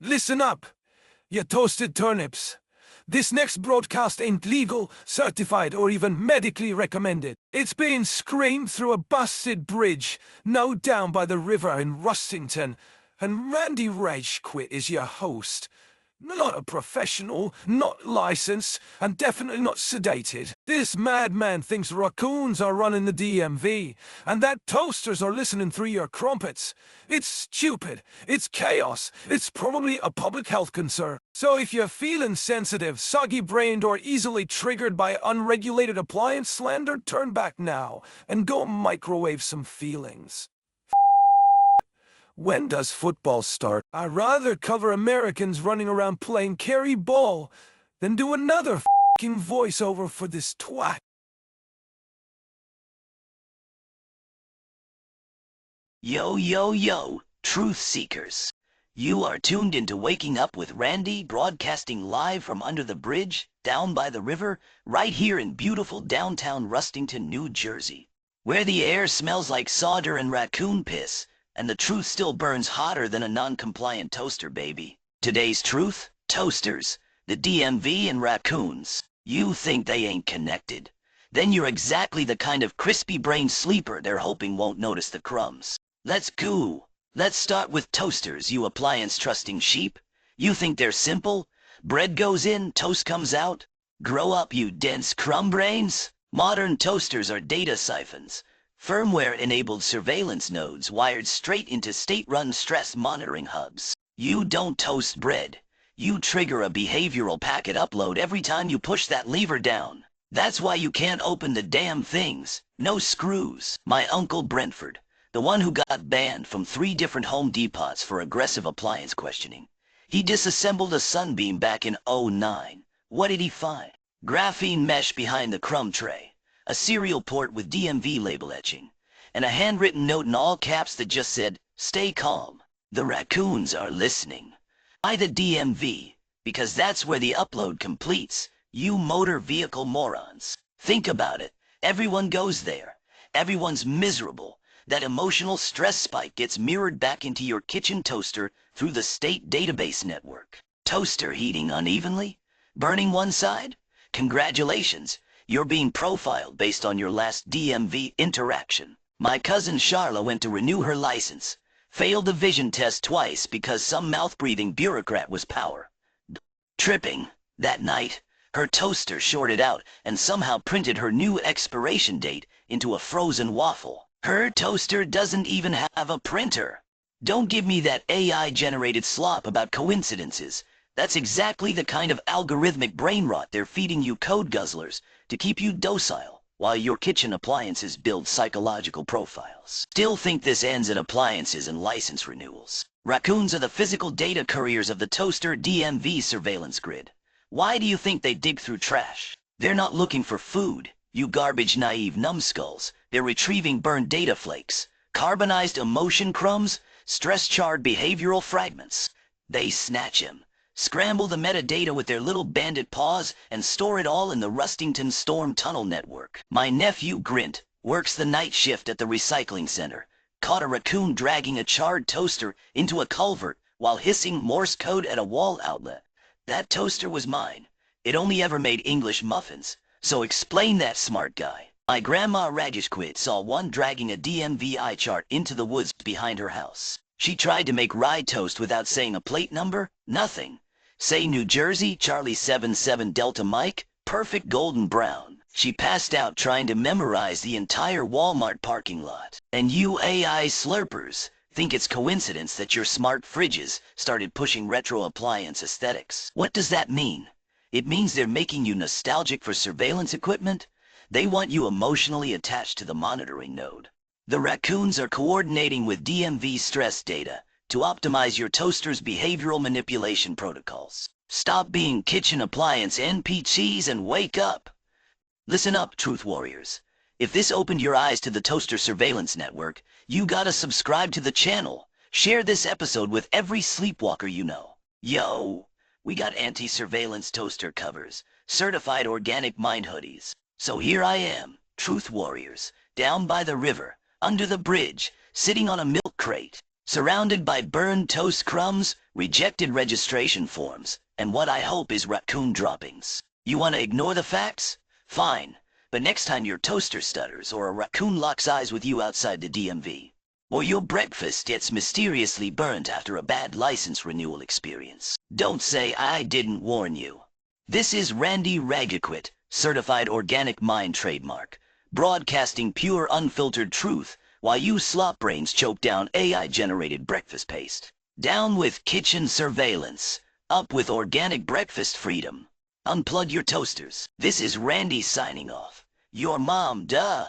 Listen up, you toasted turnips. This next broadcast ain't legal, certified, or even medically recommended. It's being screamed through a busted bridge, now down by the river in Rustington, and Randy Ragequit is your host. Not a professional, not licensed, and definitely not sedated. This madman thinks raccoons are running the DMV, and that toasters are listening through your crumpets. It's stupid, it's chaos, it's probably a public health concern. So if you're feeling sensitive, soggy-brained, or easily triggered by unregulated appliance slander, turn back now, and go microwave some feelings. When does football start? I'd rather cover Americans running around playing carry ball than do another f***ing voiceover for this twat. Yo, yo, yo, truth seekers. You are tuned into Waking Up with Randy, broadcasting live from under the bridge, down by the river, right here in beautiful downtown Rustington, New Jersey, where the air smells like solder and raccoon piss, and the truth still burns hotter than a non-compliant toaster, baby. Today's truth? Toasters, the DMV, and raccoons. You think they ain't connected? Then you're exactly the kind of crispy-brained sleeper they're hoping won't notice the crumbs. Let's go. Let's start with toasters, you appliance-trusting sheep. You think they're simple? Bread goes in, toast comes out? Grow up, you dense crumb brains. Modern toasters are data siphons. Firmware-enabled surveillance nodes wired straight into state-run stress monitoring hubs. You don't toast bread. You trigger a behavioral packet upload every time you push that lever down. That's why you can't open the damn things. No screws. My Uncle Brentford, the one who got banned from 3 different Home Depots for aggressive appliance questioning. He disassembled a Sunbeam back in '09. What did he find? Graphene mesh behind the crumb tray, a serial port with DMV label etching, and a handwritten note in all caps that just said, "Stay calm. The raccoons are listening." By the DMV, because that's where the upload completes, you motor vehicle morons. Think about it. Everyone goes there. Everyone's miserable. That emotional stress spike gets mirrored back into your kitchen toaster through the state database network. Toaster heating unevenly? Burning one side? Congratulations. You're being profiled based on your last DMV interaction. My cousin Charla went to renew her license. Failed the vision test twice because some mouth-breathing bureaucrat was tripping. That night, her toaster shorted out and somehow printed her new expiration date into a frozen waffle. Her toaster doesn't even have a printer. Don't give me that AI-generated slop about coincidences. That's exactly the kind of algorithmic brain rot they're feeding you code guzzlers to keep you docile while your kitchen appliances build psychological profiles. Still think this ends at appliances and license renewals. Raccoons are the physical data couriers of the toaster DMV surveillance grid. Why do you think they dig through trash? They're not looking for food, you garbage-naive numbskulls. They're retrieving burned data flakes, carbonized emotion crumbs, stress-charred behavioral fragments. They snatch him, scramble the metadata with their little bandit paws, and store it all in the Rustington Storm Tunnel network. My nephew Grint works the night shift at the recycling center. Caught a raccoon dragging a charred toaster into a culvert while hissing Morse code at a wall outlet. That toaster was mine. It only ever made English muffins. So explain that, smart guy. My grandma Ragequit saw one dragging a DMV eye chart into the woods behind her house. She tried to make rye toast without saying a plate number. Nothing. Say New Jersey, Charlie 77 Delta Mike, perfect golden brown. She passed out trying to memorize the entire Walmart parking lot. And you AI slurpers think it's coincidence that your smart fridges started pushing retro appliance aesthetics. What does that mean? It means they're making you nostalgic for surveillance equipment. They want you emotionally attached to the monitoring node. The raccoons are coordinating with DMV stress data to optimize your toaster's behavioral manipulation protocols. Stop being kitchen appliance NPCs and wake up. Listen up, truth warriors. If this opened your eyes to the toaster surveillance network, you gotta subscribe to the channel. Share this episode with every sleepwalker you know. Yo, we got anti-surveillance toaster covers, certified organic mind hoodies. So here I am, truth warriors, down by the river, under the bridge, sitting on a milk crate. Surrounded by burned toast crumbs, rejected registration forms, and what I hope is raccoon droppings. You want to ignore the facts? Fine. But next time your toaster stutters or a raccoon locks eyes with you outside the DMV, or your breakfast gets mysteriously burnt after a bad license renewal experience, don't say I didn't warn you. This is Randy Ragequit, certified organic mind trademark, broadcasting pure unfiltered truth while you slop-brains choke down AI-generated breakfast paste. Down with kitchen surveillance. Up with organic breakfast freedom. Unplug your toasters. This is Randy signing off. Your mom, duh.